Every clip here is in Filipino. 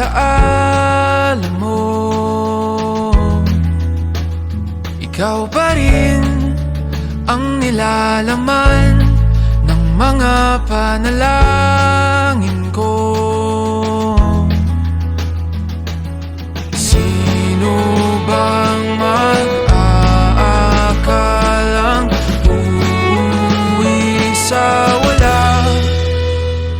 alaala mo. Ikaw pa rin ang nilalaman ng mga panalangin ko. Sino bang mag-aakalang uuwi sa wala?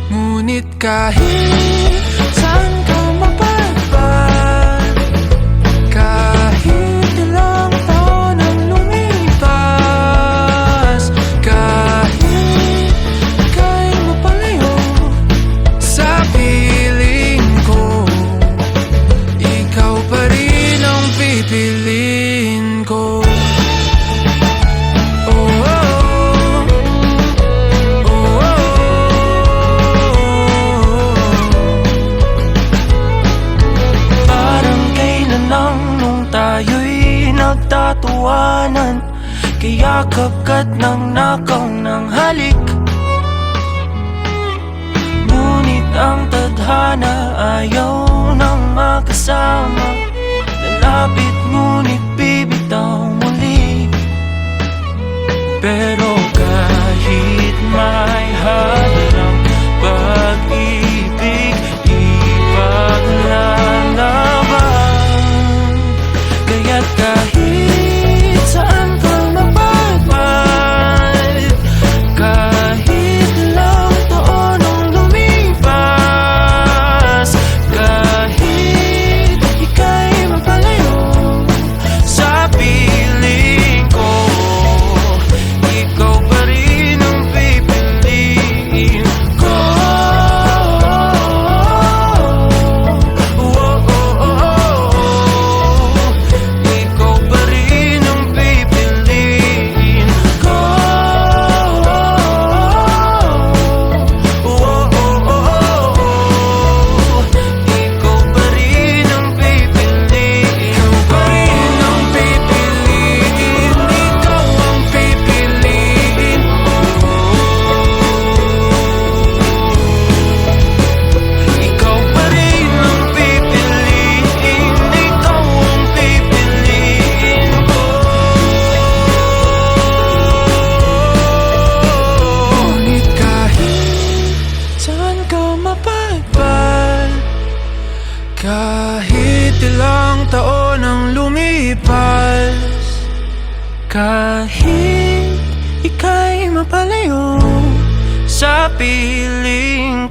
Ngunit kahit saan ka mapadpad, kahit ilang taon ang lumipas, kahit ika'y mapalayo sa piling ko, ikaw pa rin ang pipiliin ko. Tayo'y nagtatawanan, kaya kagat ng nakaw ng halik. Ngunit ang tadhana ayaw nang makasama. Lalapit ngunit bibitaw muli. Pero kahit may halang pag-ibig, ipaglalaban. Kaya't kahit saan ka mapadpad, kahit ilang taon ang lumipas, kahit ika'y mapalayo sa piling ko, ikaw pa rin ang pipiliin ko. Kahit ilang taon ang lumipas, kahit ika'y mapalayo sa piling